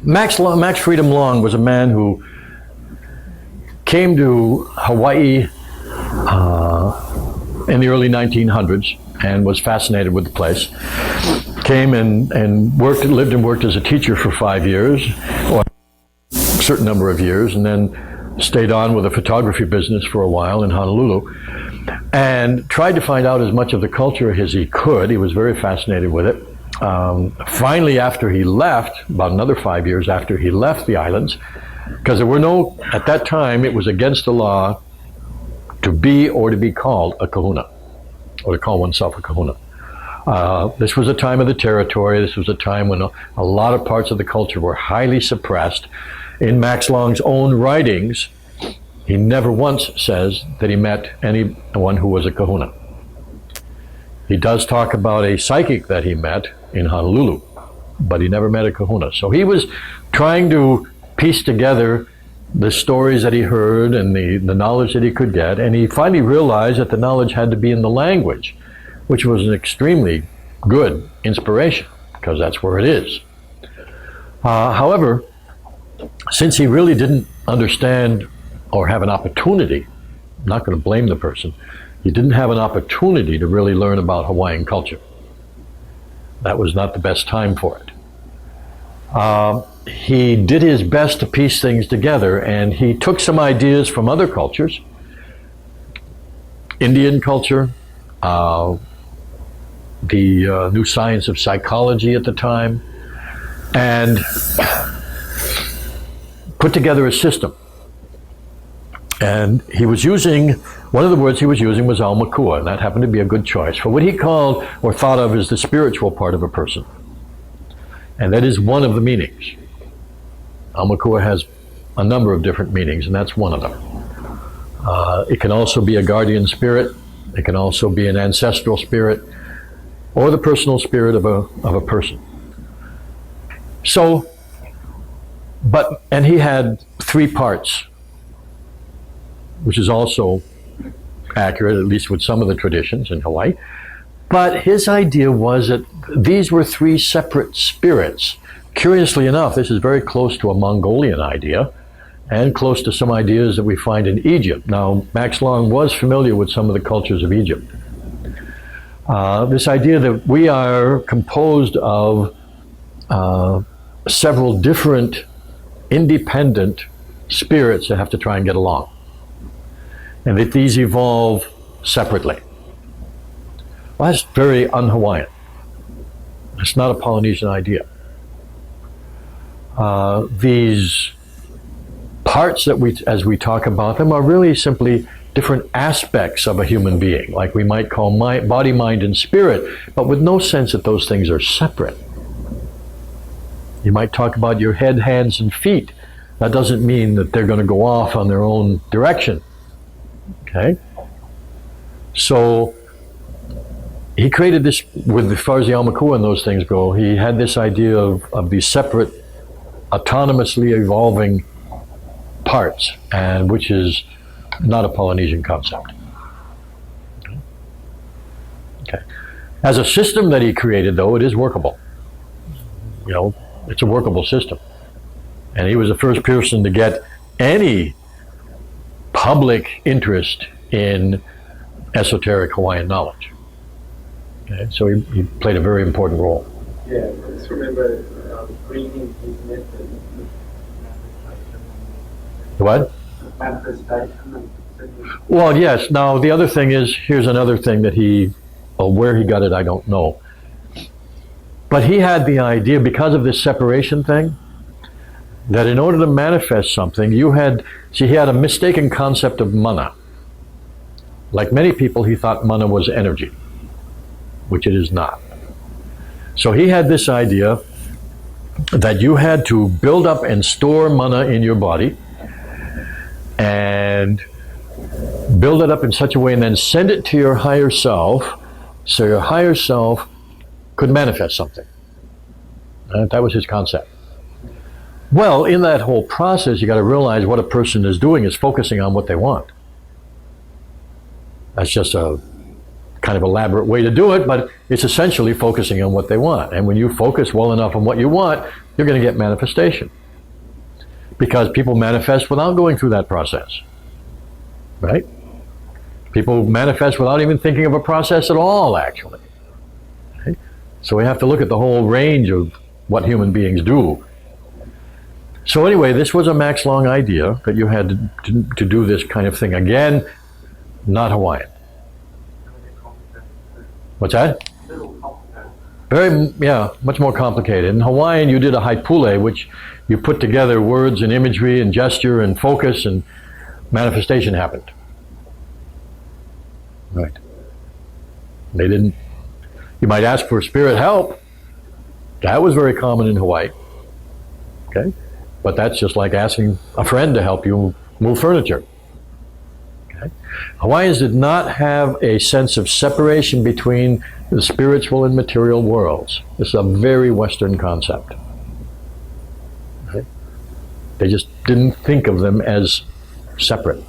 Max Freedon-Long was a man who came to Hawaii in the early 1900s and was fascinated with the place. Came and lived and worked as a teacher for 5 years, or a certain number of years, and then stayed on with a photography business for a while in Honolulu, and tried to find out as much of the culture as he could. He was very fascinated with it. Finally, after he left, about another 5 years after he left the islands, because there were no, at that time, it was against the law to be or to be called a kahuna, or to call oneself a kahuna. This was a time of the territory. This was a time when a lot of parts of the culture were highly suppressed. In Max Long's own writings, he never once says that he met anyone who was a kahuna. He does talk about a psychic that he met in Honolulu, but he never met a kahuna. So he was trying to piece together the stories that he heard and the knowledge that he could get, and he finally realized that the knowledge had to be in the language, which was an extremely good inspiration, because that's where it is. However, since he really didn't understand or have an opportunity, I'm not going to blame the person, he didn't have an opportunity to really learn about Hawaiian culture. That was not the best time for it. He did his best to piece things together, and he took some ideas from other cultures, Indian culture, the new science of psychology at the time, and put together a system. And he was using, one of the words he was using was aumakua, and that happened to be a good choice for what he called or thought of as the spiritual part of a person. And that is one of the meanings. Aumakua has a number of different meanings, and that's one of them. It can also be a guardian spirit. It can also be an ancestral spirit, or the personal spirit of a person. So, and he had 3 parts, which is also accurate, at least with some of the traditions in Hawaii. But his idea was that these were 3 separate spirits. Curiously enough, this is very close to a Mongolian idea, and close to some ideas that we find in Egypt. Now, Max Long was familiar with some of the cultures of Egypt. This idea that we are composed of several different independent spirits that have to try and get along, and that these evolve separately. Well, that's very un-Hawaiian. It's not a Polynesian idea. These parts that as we talk about them, are really simply different aspects of a human being, like we might call body, mind, and spirit, but with no sense that those things are separate. You might talk about your head, hands, and feet. That doesn't mean that they're going to go off on their own direction. Okay? So he created this, as far as the aumakua and those things go, he had this idea of these separate, autonomously evolving parts, and which is not a Polynesian concept. Okay. As a system that he created, though, it is workable. You know, it's a workable system. And he was the first person to get any public interest in esoteric Hawaiian knowledge. Okay, so he played a very important role. Yeah, I just remember reading his method. What? Manifestation. Well, yes. Now, the other thing is, here's another thing that where he got it, I don't know. But he had the idea, because of this separation thing, that in order to manifest something, he had a mistaken concept of mana. Like many people, he thought mana was energy, which it is not. So he had this idea that you had to build up and store mana in your body, and build it up in such a way and then send it to your higher self, so your higher self could manifest something. That was his concept. Well, in that whole process, you got to realize what a person is doing is focusing on what they want. That's just a kind of elaborate way to do it, but it's essentially focusing on what they want. And when you focus well enough on what you want, you're going to get manifestation. Because people manifest without going through that process. Right? People manifest without even thinking of a process at all, actually. Right? So we have to look at the whole range of what human beings do. So anyway, this was a Max Long idea, that you had to do this kind of thing. Again, not Hawaiian. What's that? Very, yeah, much more complicated. In Hawaiian, you did a haipule, which you put together words and imagery and gesture and focus, and manifestation happened. Right. They didn't, you might ask for spirit help. That was very common in Hawaii. Okay? But that's just like asking a friend to help you move furniture. Okay? Hawaiians did not have a sense of separation between the spiritual and material worlds. This is a very Western concept. Okay? They just didn't think of them as separate.